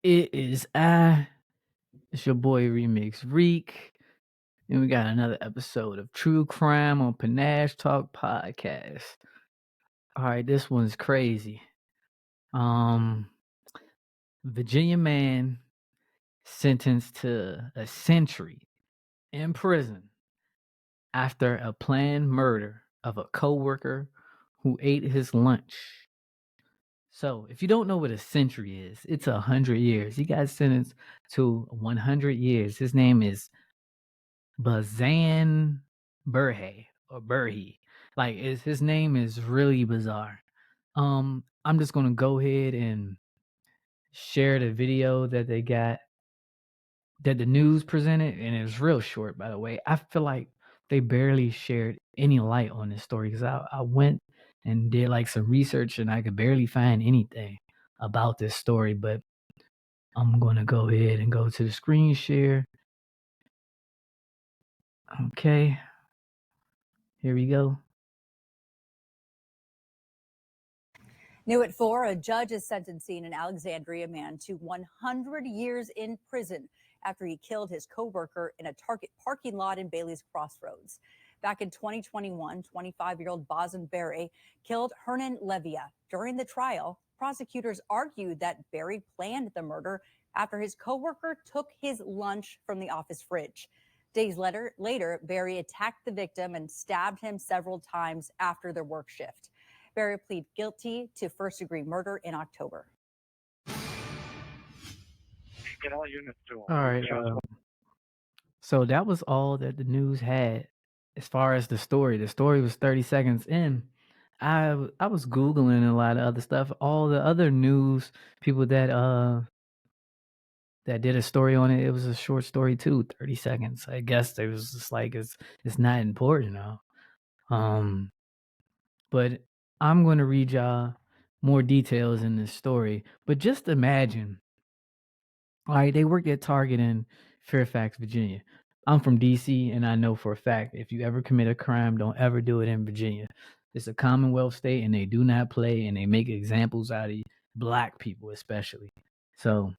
It is it's your boy Remix Reek, and we got another episode of True Crime on Panache Talk Podcast. All right, this one's crazy. Um, Virginia man sentenced to a century in prison after a planned murder of a coworker who ate his lunch. So, if you don't know what a century is, it's 100 years. He got sentenced to 100 years. His name is Bazen Berhe or Berhe. Like his name is really bizarre. I'm just gonna go ahead and share the video that they got that the news presented, and it's real short, by the way. I feel like they barely shared any light on this story because I went and did like some research and I could barely find anything about this story. But I'm gonna go ahead and go to the screen share. Okay, here we go. New at 4, a judge is sentencing an Alexandria man to 100 years in prison after he killed his co-worker in a Target parking lot in Bailey's Crossroads. Back in 2021, 25-year-old Bazen Berhe killed Hernan Leiva. During the trial, prosecutors argued that Berhe planned the murder after his co-worker took his lunch from the office fridge. Days later, Berhe attacked the victim and stabbed him several times after their work shift. Berhe pleaded guilty to first-degree murder in October. All right. So that was all that the news had as far as the story. The story was 30 seconds in. I was Googling a lot of other stuff. All the other news people that did a story on it, it was a short story too, 30 seconds. I guess they was just like it's not important now. But I'm gonna read y'all more details in this story. But just imagine, all right, they worked at Target in Fairfax, Virginia. I'm from DC, and I know for a fact if you ever commit a crime, don't ever do it in Virginia. It's a Commonwealth state, and they do not play, and they make examples out of black people, especially. So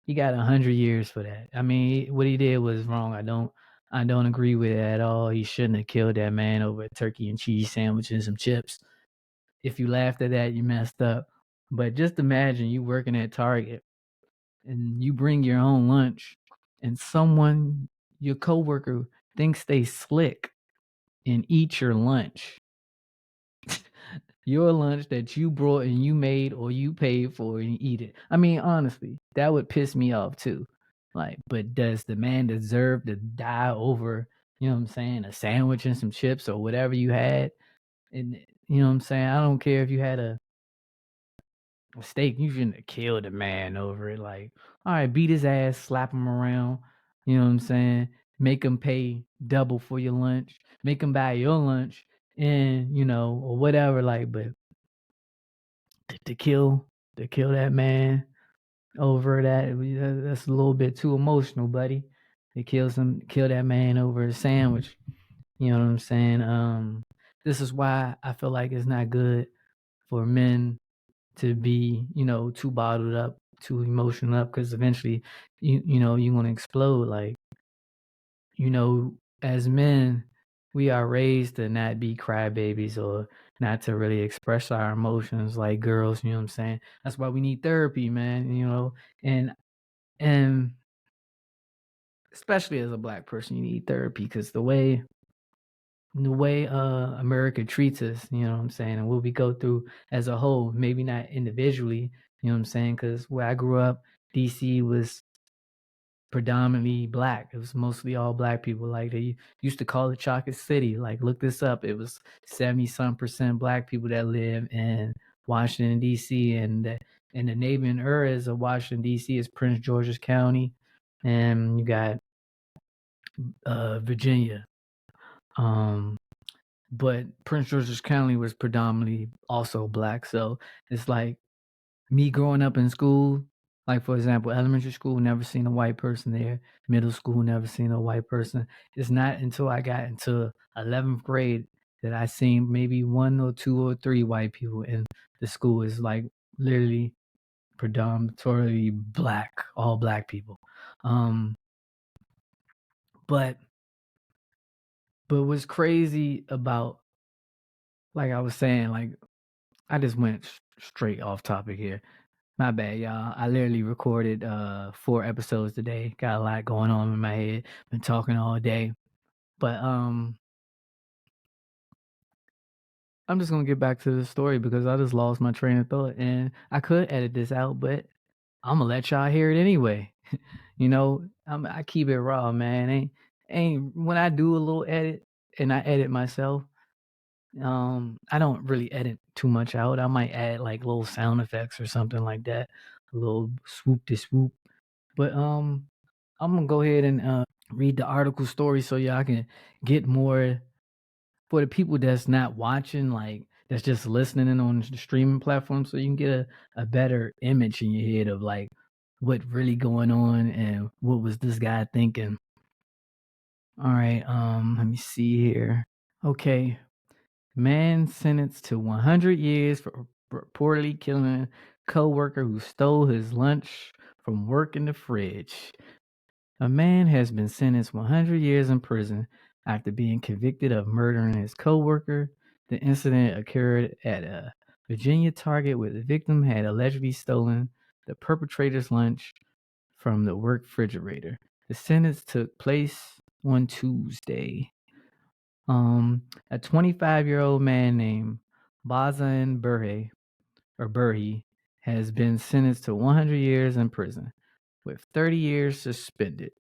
he got 100 years for that. I mean, what he did was wrong. I don't agree with it at all. He shouldn't have killed that man over a turkey and cheese sandwich and some chips. If you laughed at that, you messed up. But just imagine you working at Target and you bring your own lunch and someone, your coworker, thinks they slick and eat your lunch. Your lunch that you brought and you made or you paid for and eat it. I mean, honestly, that would piss me off too. Like, but does the man deserve to die over, you know what I'm saying, a sandwich and some chips or whatever you had? And you know what I'm saying? I don't care if you had a mistake. You shouldn't have killed a man over it. Like, all right, beat his ass, slap him around. You know what I'm saying? Make him pay double for your lunch. Make him buy your lunch, and or whatever. Like, but to kill that man over that's a little bit too emotional, buddy. To kill that man over a sandwich. You know what I'm saying? This is why I feel like it's not good for men to be, too bottled up, too emotional up, because eventually, you're gonna explode. Like, as men, we are raised to not be crybabies or not to really express our emotions like girls. You know what I'm saying? That's why we need therapy, man. And and especially as a black person, you need therapy because the way America treats us, you know what I'm saying, and what we go through as a whole, maybe not individually, you know what I'm saying, because where I grew up, DC was predominantly black. It was mostly all black people. Like they used to call it Chocolate City. Like look this up. It was 70% black people that live in Washington D.C. and the neighboring areas of Washington D.C. is Prince George's County, and you got Virginia. But Prince George's County was predominantly also black. So it's like me growing up in school, like for example, elementary school, never seen a white person there. Middle school, never seen a white person. It's not until I got into 11th grade that I seen maybe one or two or three white people in the school. It's like literally predominantly black, all black people. But what's crazy about, like I was saying, like I just went straight off topic here. My bad, y'all. I literally recorded 4 episodes today. Got a lot going on in my head. Been talking all day. But I'm just gonna get back to the story because I just lost my train of thought, and I could edit this out, but I'm gonna let y'all hear it anyway. I keep it raw, man. Ain't when I do a little edit and I edit myself. I don't really edit too much out. I might add like little sound effects or something like that, a little swoop to swoop. But I'm gonna go ahead and read the article story so y'all can get more, for the people that's not watching, like that's just listening in on the streaming platform, so you can get a better image in your head of like what really going on and what was this guy thinking. All right, let me see here. Okay. Man sentenced to 100 years for reportedly killing co-worker who stole his lunch from work in the fridge. A man has been sentenced 100 years in prison after being convicted of murdering his co-worker. The incident occurred at a Virginia Target where the victim had allegedly stolen the perpetrator's lunch from the work refrigerator. The sentence took place on Tuesday. A 25-year-old man named Bazen Berhe has been sentenced to 100 years in prison, with 30 years suspended.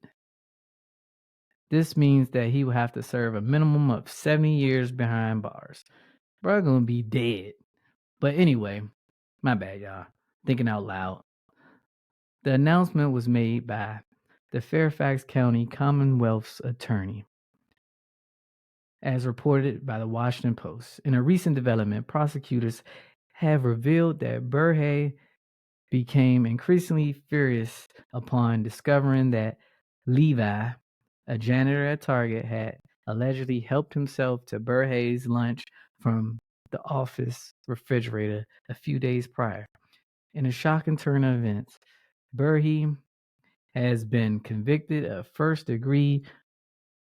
This means that he will have to serve a minimum of 70 years behind bars. Bro, gonna be dead. But anyway, my bad, y'all. Thinking out loud. The announcement was made by the Fairfax County Commonwealth's attorney, as reported by the Washington Post. In a recent development, prosecutors have revealed that Berhe became increasingly furious upon discovering that Leiva, a janitor at Target, had allegedly helped himself to Berhe's lunch from the office refrigerator a few days prior. In a shocking turn of events, Berhe has been convicted of first-degree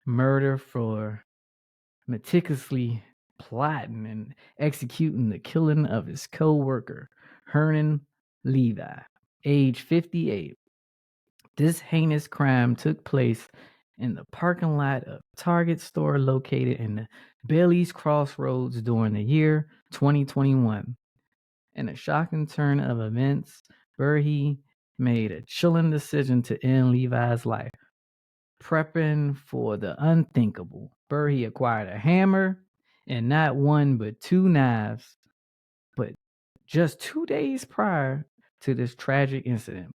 murder for meticulously plotting and executing the killing of his co-worker, Hernan Leiva, age 58. This heinous crime took place in the parking lot of Target store located in the Bailey's Crossroads during the year 2021. In a shocking turn of events, Berhe made a chilling decision to end Levi's life. Prepping for the unthinkable, Berhe acquired a hammer and not one but 2 knives, but just 2 days prior to this tragic incident,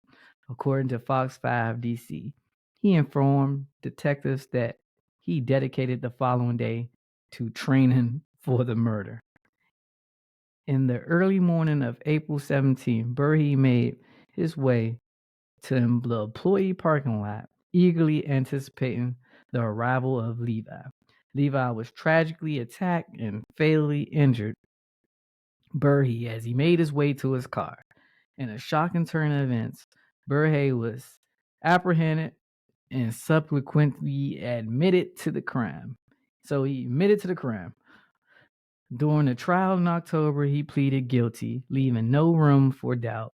according to Fox 5 DC. He informed detectives that he dedicated the following day to training for the murder. In the early morning of April 17, Berhe made his way to the employee parking lot, eagerly anticipating the arrival of Levi. Levi was tragically attacked and fatally injured Berhe as he made his way to his car. In a shocking turn of events, Berhe was apprehended and subsequently admitted to the crime. So he admitted to the crime. During the trial in October, he pleaded guilty, leaving no room for doubt.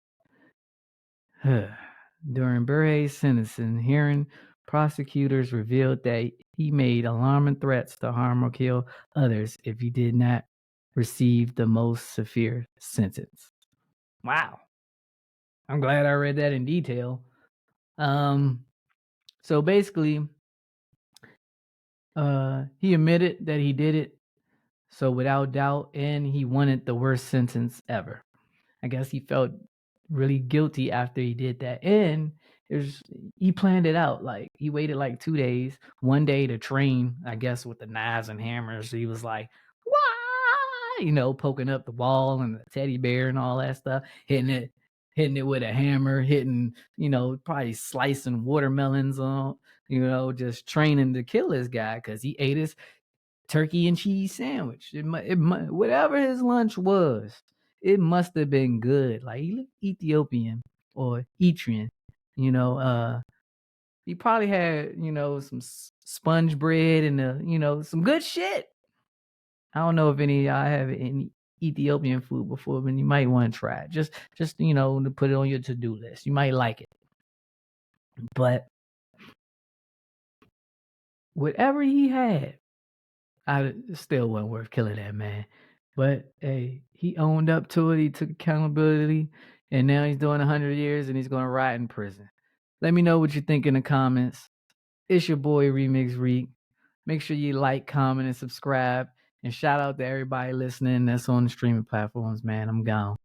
During Berhe's sentencing hearing, prosecutors revealed that he made alarming threats to harm or kill others if he did not receive the most severe sentence. Wow. I'm glad I read that in detail. So basically, he admitted that he did it, so without doubt, and he wanted the worst sentence ever. I guess he felt really guilty after he did that. And he planned it out. Like he waited like 2 days, one day to train, I guess, with the knives and hammers. He was like, why? Poking up the wall and the teddy bear and all that stuff, hitting it with a hammer, probably slicing watermelons on, just training to kill this guy because he ate his turkey and cheese sandwich. Whatever his lunch was, it must have been good. Like he looked Ethiopian or Etrian, you know. He probably had, some sponge bread and some good shit. I don't know if any of y'all have any Ethiopian food before, but you might want to try it. Just to put it on your to-do list. You might like it. But whatever he had, I still wasn't worth killing that man. But hey, he owned up to it. He took accountability, and now he's doing 100 years, and he's going to rot in prison. Let me know what you think in the comments. It's your boy Remix Reek. Make sure you like, comment, and subscribe. And shout out to everybody listening that's on the streaming platforms, man. I'm gone.